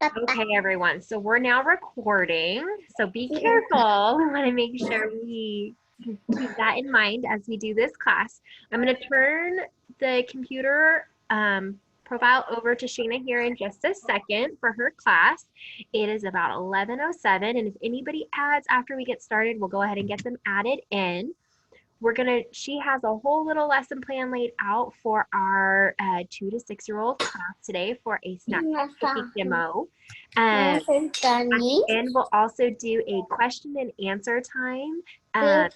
Okay, everyone. So we're now recording. So be careful. We want to make sure we keep that in mind as we do this class. I'm going to turn the computer profile over to Shayna here in just a second for her class. It is about 11:07, and if anybody adds after we get started, we'll go ahead and get them added in. She has a whole little lesson plan laid out for our 2 to 6-year-old class today for a snack cooking demo. And we'll also do a question and answer time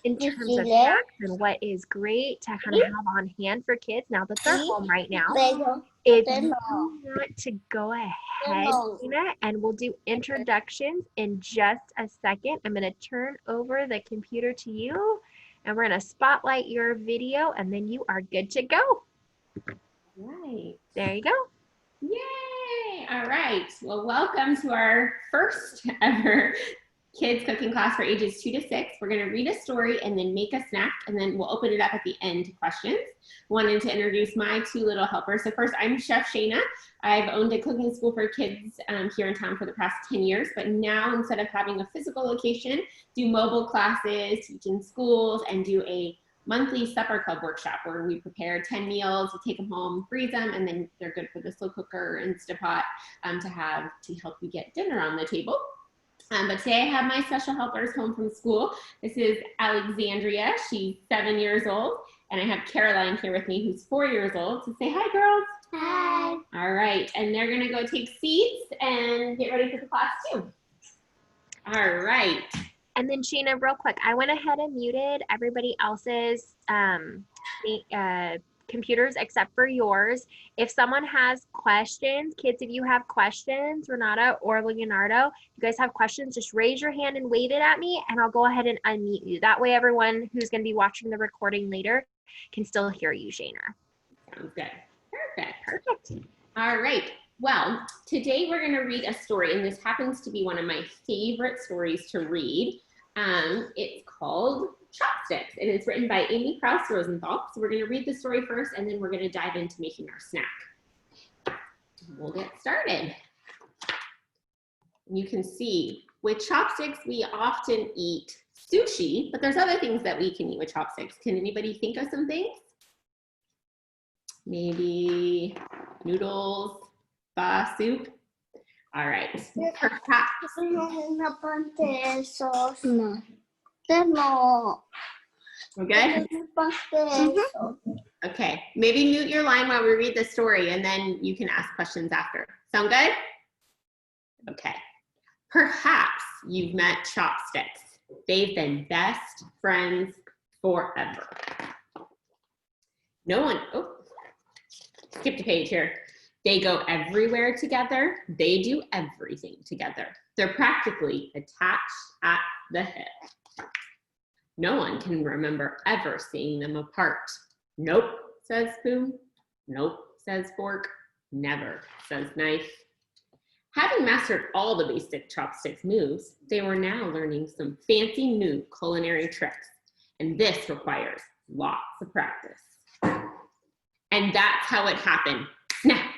in terms of snacks and what is great to kind of have on hand for kids now that they're home right now. If you want to go ahead, Tina, and we'll do introductions in just a second. I'm going to turn over the computer to you. And we're going to spotlight your video, and then you are good to go. Right. There you go. Yay! All right. Well, welcome to our first ever kids cooking class for ages 2 to 6. We're going to read a story and then make a snack, and then we'll open it up at the end to questions. Wanted to introduce my 2 little helpers. So first, I'm Chef Shayna. I've owned a cooking school for kids here in town for the past 10 years, but now instead of having a physical location, do mobile classes, teach in schools, and do a monthly supper club workshop where we prepare 10 meals, we take them home, freeze them, and then they're good for the slow cooker and Instapot to help you get dinner on the table. But today I have my special helpers home from school. This is Alexandria, she's 7 years old, and I have Caroline here with me who's 4 years old. So say hi, girls. Hi. All right, and they're gonna go take seats and get ready for the class too. All right. And then Shayna, real quick, I went ahead and muted everybody else's computers except for yours. If someone has questions, kids, if you have questions, Renata or Leonardo, you guys have questions, just raise your hand and wave it at me, and I'll go ahead and unmute you. That way everyone who's going to be watching the recording later can still hear you, Shayna. Sounds good. Perfect. All right. Well, today we're going to read a story, and this happens to be one of my favorite stories to read. It's called Chopsticks, and it's written by Amy Krauss Rosenthal. So we're going to read the story first, and then we're going to dive into making our snack. We'll get started. You can see with chopsticks, we often eat sushi, but there's other things that we can eat with chopsticks. Can anybody think of some things? Maybe noodles, pho, soup. All right. Perhaps. Okay. Okay. Maybe mute your line while we read the story, and then you can ask questions after. Sound good? Okay. Perhaps you've met chopsticks. They've been best friends forever. No one, skipped a page here. They go everywhere together. They do everything together. They're practically attached at the hip. No one can remember ever seeing them apart. Nope, says spoon. Nope, says fork. Never, says knife. Having mastered all the basic chopsticks moves, they were now learning some fancy new culinary tricks. And this requires lots of practice. And that's how it happened. Snap,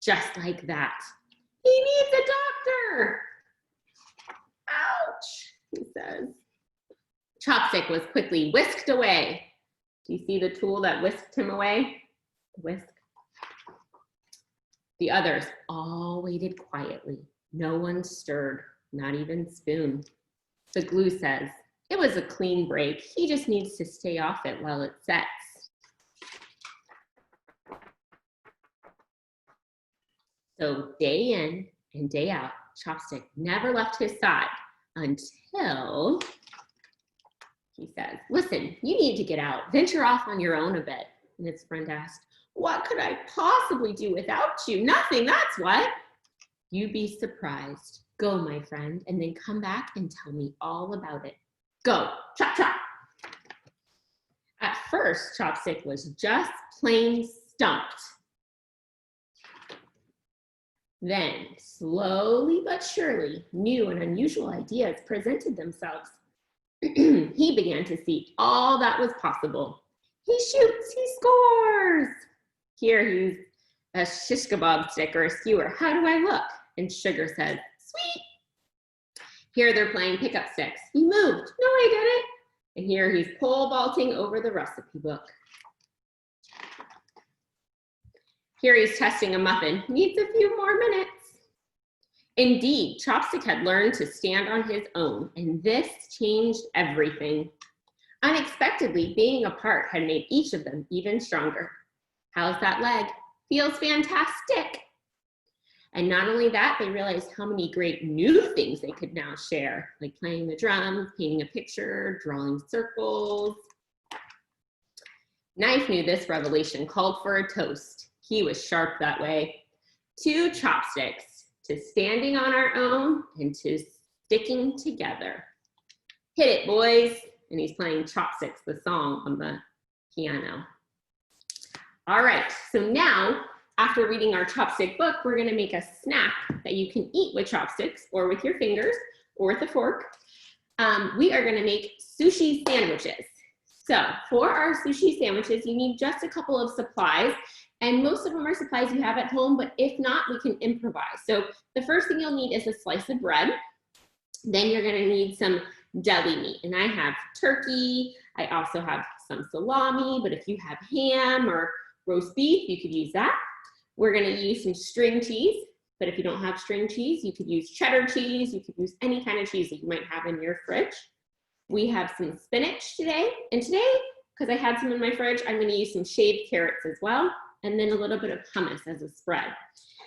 just like that. He needs a doctor. Ouch, he says. Chopstick was quickly whisked away. Do you see the tool that whisked him away? Whisk. The others all waited quietly. No one stirred, not even Spoon. The glue says, it was a clean break. He just needs to stay off it while it sets. So day in and day out, Chopstick never left his side until he says, listen, you need to get out, venture off on your own a bit. And his friend asked, what could I possibly do without you? Nothing, that's what. You'd be surprised. Go, my friend, and then come back and tell me all about it. Go, chop, chop. At first, Chopstick was just plain stumped. Then, slowly but surely, new and unusual ideas presented themselves. He began to see all that was possible. He shoots, he scores. Here he's a shish kebab stick or a skewer. How do I look? And Sugar says, sweet. Here they're playing pickup sticks. You moved. No, I didn't. And here he's pole vaulting over the recipe book. Here he's testing a muffin. Needs a few more minutes. Indeed, Chopstick had learned to stand on his own, and this changed everything. Unexpectedly, being apart had made each of them even stronger. How's that leg? Feels fantastic. And not only that, they realized how many great new things they could now share, like playing the drums, painting a picture, drawing circles. Knife knew this revelation called for a toast. He was sharp that way. To Chopsticks, to standing on our own, and to sticking together. Hit it, boys. And he's playing Chopsticks, the song, on the piano. All right, so now, after reading our chopstick book, we're gonna make a snack that you can eat with chopsticks or with your fingers or with a fork. We are gonna make sushi sandwiches. So for our sushi sandwiches, you need just a couple of supplies, and most of them are supplies you have at home, but if not, we can improvise. So the first thing you'll need is a slice of bread. Then you're gonna need some deli meat, and I have turkey. I also have some salami, but if you have ham or roast beef, you could use that. We're gonna use some string cheese, but if you don't have string cheese, you could use cheddar cheese, you could use any kind of cheese that you might have in your fridge. We have some spinach today, and today, because I had some in my fridge, I'm gonna use some shaved carrots as well, and then a little bit of hummus as a spread.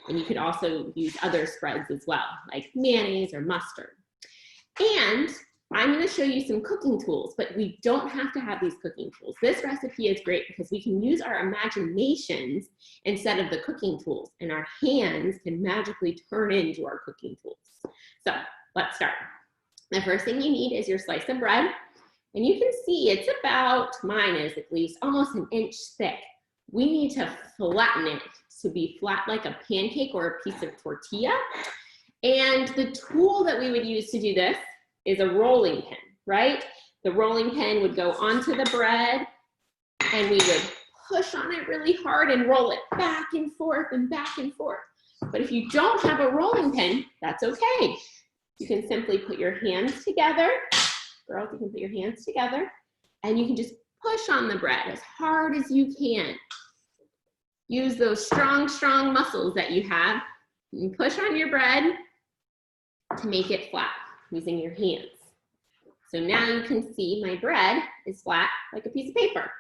And you could also use other spreads as well, like mayonnaise or mustard. And I'm gonna show you some cooking tools, but we don't have to have these cooking tools. This recipe is great because we can use our imaginations instead of the cooking tools, and our hands can magically turn into our cooking tools. So let's start. The first thing you need is your slice of bread, and you can see it's about, mine is at least, almost an inch thick. We need to flatten it to be flat like a pancake or a piece of tortilla. And the tool that we would use to do this is a rolling pin, right? The rolling pin would go onto the bread, and we would push on it really hard and roll it back and forth and back and forth. But if you don't have a rolling pin, that's okay. You can simply put your hands together. Girls, you can put your hands together, and you can just push on the bread as hard as you can. Use those strong, strong muscles that you have, and push on your bread to make it flat using your hands. So now you can see my bread is flat like a piece of paper.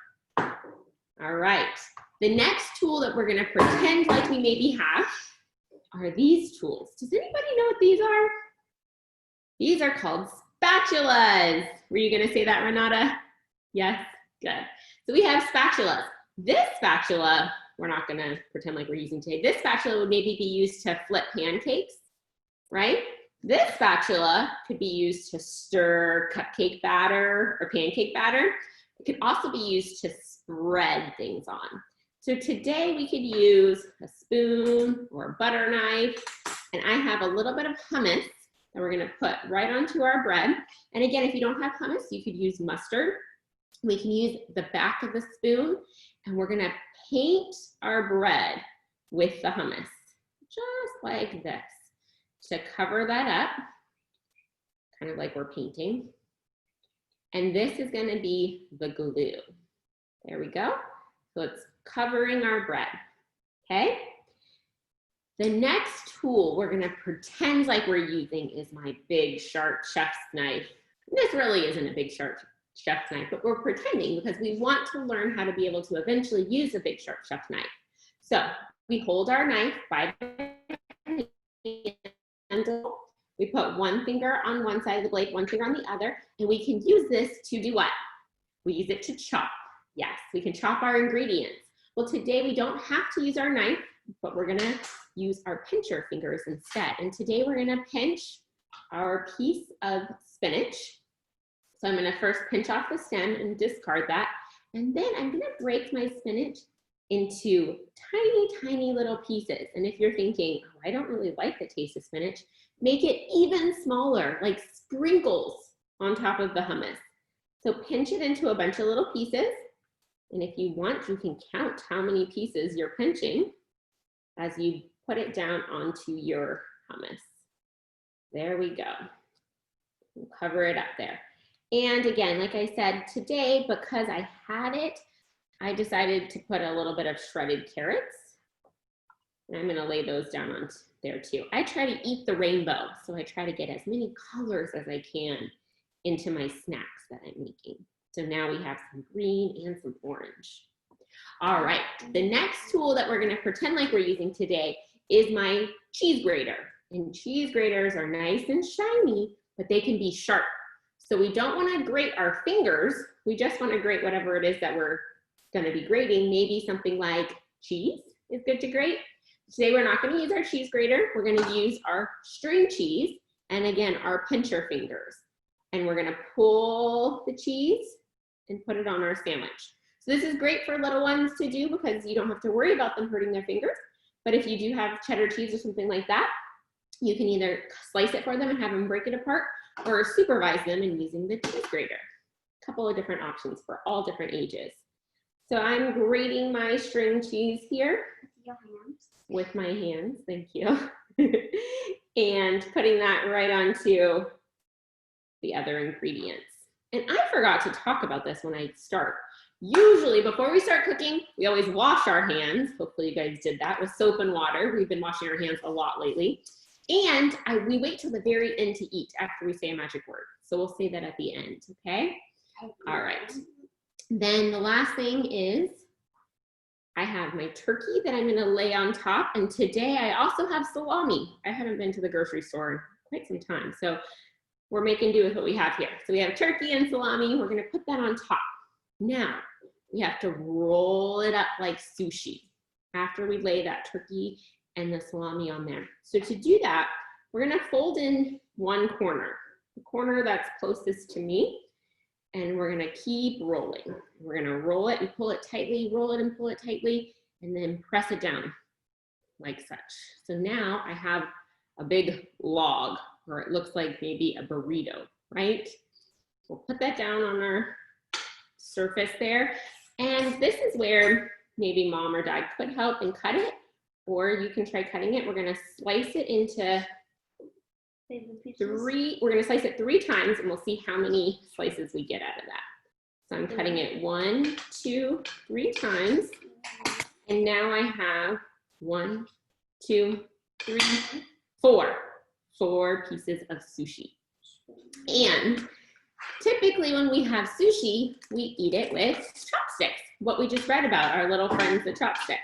All right, the next tool that we're gonna pretend like we maybe have are these tools. Does anybody know what these are? These are called spatulas. Were you gonna say that, Renata? Yes, good. So we have spatulas. This spatula, we're not gonna pretend like we're using today. This spatula would maybe be used to flip pancakes, right? This spatula could be used to stir cupcake batter or pancake batter. It could also be used to spread things on. So today we could use a spoon or a butter knife, and I have a little bit of hummus that we're gonna put right onto our bread. And again, if you don't have hummus, you could use mustard. We can use the back of the spoon, and we're gonna paint our bread with the hummus, just like this. To cover that up, kind of like we're painting. And this is gonna be the glue. There we go. So it's covering our bread, okay? The next tool we're gonna pretend like we're using is my big sharp chef's knife. This really isn't a big sharp chef's knife, but we're pretending because we want to learn how to be able to eventually use a big sharp chef's knife. So we hold our knife by the handle. We put one finger on one side of the blade, one finger on the other, and we can use this to do what? We use it to chop. Yes, we can chop our ingredients. Well, today we don't have to use our knife, but we're gonna use our pincher fingers instead. And today we're gonna pinch our piece of spinach. So I'm gonna first pinch off the stem and discard that. And then I'm gonna break my spinach into tiny, tiny little pieces. And if you're thinking, oh, I don't really like the taste of spinach, make it even smaller, like sprinkles on top of the hummus. So pinch it into a bunch of little pieces. And if you want, you can count how many pieces you're pinching as you put it down onto your hummus. There we go. We'll cover it up there. And again, like I said, today, because I had it, I decided to put a little bit of shredded carrots. And I'm gonna lay those down on there too. I try to eat the rainbow, so I try to get as many colors as I can into my snacks that I'm making. So now we have some green and some orange. All right, the next tool that we're gonna pretend like we're using today is my cheese grater. And cheese graters are nice and shiny, but they can be sharp. So we don't wanna grate our fingers, we just wanna grate whatever it is that we're gonna be grating. Maybe something like cheese is good to grate. Today we're not gonna use our cheese grater, we're gonna use our string cheese, and again, our pincher fingers. And we're gonna pull the cheese and put it on our sandwich. So this is great for little ones to do because you don't have to worry about them hurting their fingers. But if you do have cheddar cheese or something like that, you can either slice it for them and have them break it apart or supervise them in using the cheese grater. A couple of different options for all different ages. So I'm grating my string cheese here. Your hands. With my hands, thank you. And putting that right onto the other ingredients. And I forgot to talk about this when I start. Usually before we start cooking, we always wash our hands. Hopefully you guys did that with soap and water. We've been washing our hands a lot lately. And we wait till the very end to eat after we say a magic word. So we'll say that at the end, okay? All right. Then the last thing is I have my turkey that I'm gonna lay on top. And today I also have salami. I haven't been to the grocery store in quite some time. So we're making do with what we have here. So we have turkey and salami. We're gonna put that on top. Now, we have to roll it up like sushi after we lay that turkey and the salami on there. So to do that, we're gonna fold in one corner, the corner that's closest to me, and we're gonna keep rolling. We're gonna roll it and pull it tightly, roll it and pull it tightly, and then press it down like such. So now I have a big log, or it looks like maybe a burrito, right? We'll put that down on our surface there. And this is where maybe mom or dad could help and cut it, or you can try cutting it. We're gonna slice it into we're gonna slice it 3 times and we'll see how many slices we get out of that. So I'm cutting it 1, 2, 3 times. And now I have 1, 2, 3, 4. 4 pieces of sushi. And typically when we have sushi, we eat it with chopsticks. What we just read about, our little friends, the chopsticks.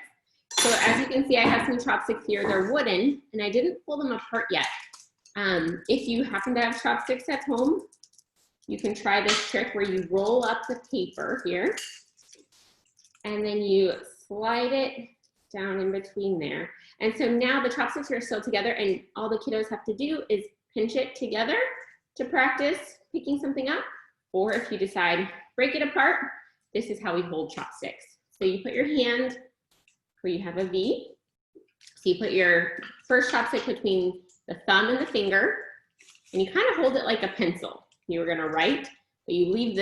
So as you can see, I have some chopsticks here. They're wooden, and I didn't pull them apart yet. If you happen to have chopsticks at home, you can try this trick where you roll up the paper here, and then you slide it down in between there. And so now the chopsticks are still together, and all the kiddos have to do is pinch it together to practice picking something up. Or if you decide, break it apart, this is how we hold chopsticks. So you put your hand where you have a V. So you put your first chopstick between the thumb and the finger, and you kind of hold it like a pencil. You were gonna write, but you leave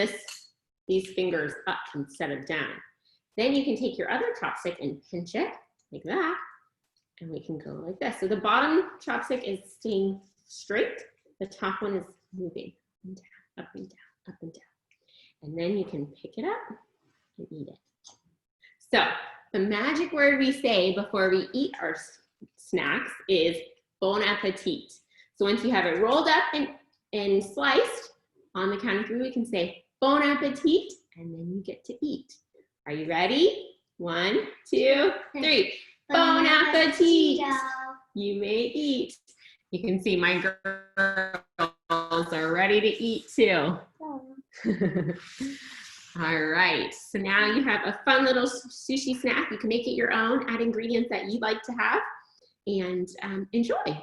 these fingers up instead of down. Then you can take your other chopstick and pinch it like that, and we can go like this. So the bottom chopstick is staying straight, the top one is moving up and down, up and down, up and down. And then you can pick it up and eat it. So the magic word we say before we eat our snacks is bon appetit. So once you have it rolled up and sliced, on the count of 3, we can say bon appetit, and then you get to eat. Are you ready? 1, 2, 3. Bon appetit. You may eat. You can see my girls are ready to eat too. All right, so now you have a fun little sushi snack. You can make it your own, add ingredients that you like to have, and enjoy.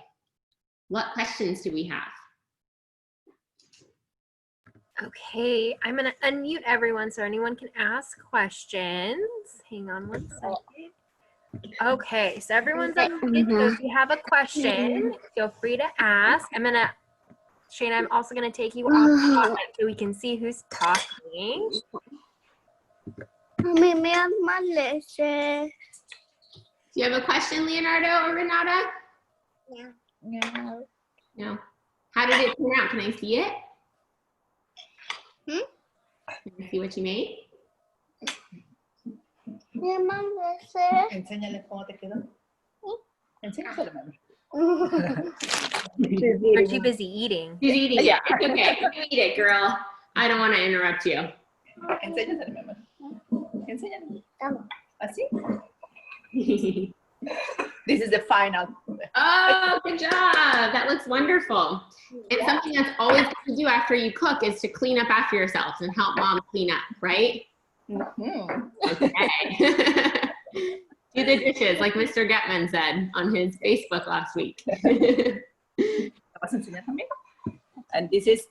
What questions do we have? Okay, I'm gonna unmute everyone so anyone can ask questions. Hang on one second. Okay, so everyone's unmuted, so if you have a question, feel free to ask. Shayna, I'm also gonna take you off the spotlight so we can see who's talking. Do you have a question, Leonardo or Renata? Yeah. No. No. How did it turn out? Can I see it? Can I see what you made? Enséñales cómo te quedó. Enséñaselo, mami. You're too busy eating. She's eating it. It's okay. You eat it, girl. I don't want to interrupt you. Enséñaselo, mami. Enséñale. ¿Así? This is the final. Oh, good job. That looks wonderful. And something that's always good to do after you cook is to clean up after yourselves and help mom clean up, right? Okay. Do the dishes, like Mr. Getman said on his Facebook last week. ¿Vas a enseñar también? And this is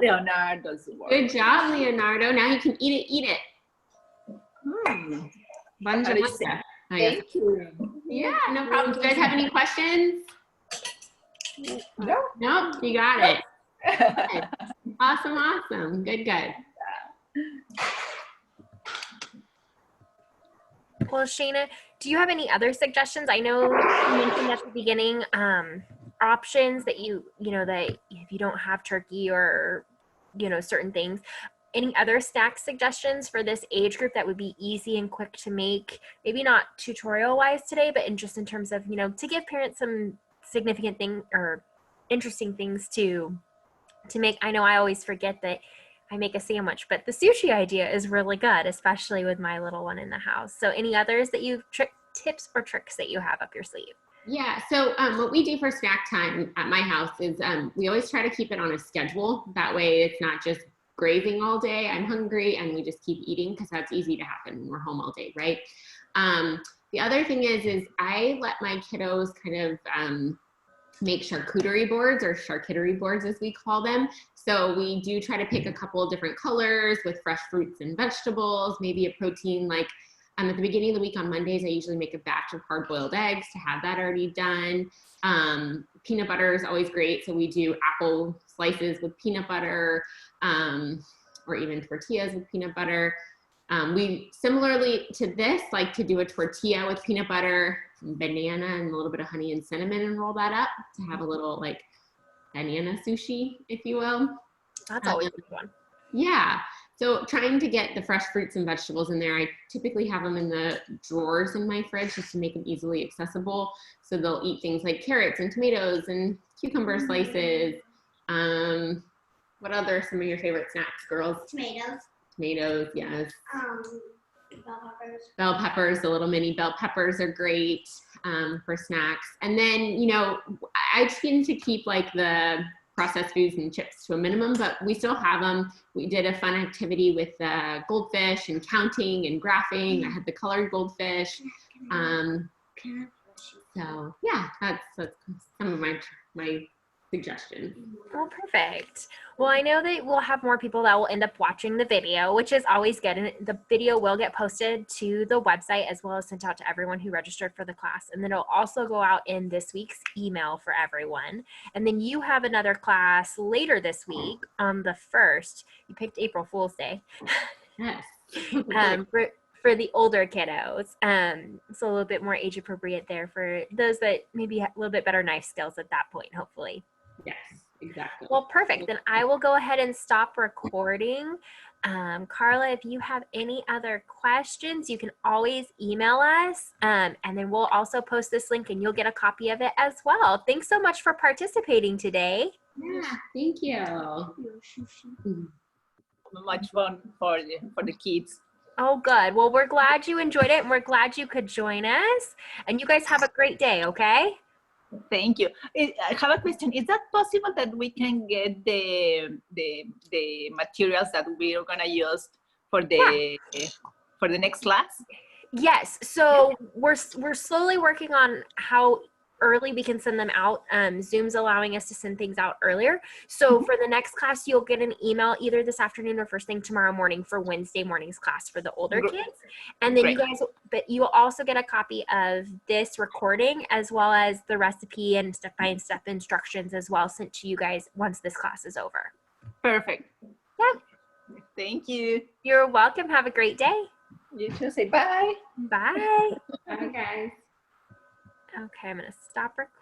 Leonardo's work. Good job, Leonardo. Now you can eat it. Buongiorno. Thank you. Yeah, no problem. Do you guys have any questions? No. Nope, you got it. Good. Awesome. Good. Well, Shayna, do you have any other suggestions? I know you mentioned at the beginning options that that if you don't have turkey or certain things. Any other snack suggestions for this age group that would be easy and quick to make? Maybe not tutorial wise today, but in terms of to give parents some significant thing or interesting things to make. I know I always forget that I make a sandwich, but the sushi idea is really good, especially with my little one in the house. So any others that tips or tricks that you have up your sleeve? Yeah, so what we do for snack time at my house is we always try to keep it on a schedule. That way it's not just grazing all day, I'm hungry, and we just keep eating, because that's easy to happen when we're home all day, right? The other thing is I let my kiddos kind of make charcuterie boards, or charcuterie boards as we call them. So we do try to pick a couple of different colors with fresh fruits and vegetables, maybe a protein, like at the beginning of the week on Mondays, I usually make a batch of hard-boiled eggs to have that already done. Peanut butter is always great. So we do apple slices with peanut butter, or even tortillas with peanut butter. We similarly to this like to do a tortilla with peanut butter, some banana, and a little bit of honey and cinnamon, and roll that up to have a little like banana sushi, if you will. That's always a good one. Yeah. So trying to get the fresh fruits and vegetables in there. I typically have them in the drawers in my fridge just to make them easily accessible. So they'll eat things like carrots and tomatoes and cucumber slices. What other are some of your favorite snacks, girls? Tomatoes, yes. Bell peppers. Bell peppers, the little mini bell peppers are great for snacks. And then, I tend to keep like the processed foods and chips to a minimum, but we still have them. We did a fun activity with goldfish and counting and graphing. I had the colored goldfish. So yeah, that's some of my suggestions. Well, perfect. Well, I know that we'll have more people that will end up watching the video, which is always good. And the video will get posted to the website as well as sent out to everyone who registered for the class. And then it'll also go out in this week's email for everyone. And then you have another class later this week on the 1st. You picked April Fool's Day. Yes. For the older kiddos. So a little bit more age appropriate there for those that maybe have a little bit better knife skills at that point, hopefully. Yes, exactly. Well, perfect. Then I will go ahead and stop recording. Carla, if you have any other questions, you can always email us. And then we'll also post this link and you'll get a copy of it as well. Thanks so much for participating today. Yeah, thank you. Much fun for the kids. Oh, good. Well, we're glad you enjoyed it and we're glad you could join us. And you guys have a great day, okay? Thank you. I have a question. Is that possible that we can get the materials that we're gonna use for the next class? Yes. So we're slowly working on how early we can send them out. Zoom's allowing us to send things out earlier. So for the next class, you'll get an email either this afternoon or first thing tomorrow morning for Wednesday morning's class for the older kids. And then but you will also get a copy of this recording as well as the recipe and step-by-step instructions as well sent to you guys once this class is over. Perfect. Yeah. Thank you. You're welcome. Have a great day. You too. Say bye. Bye. Bye, guys. Okay, I'm going to stop recording.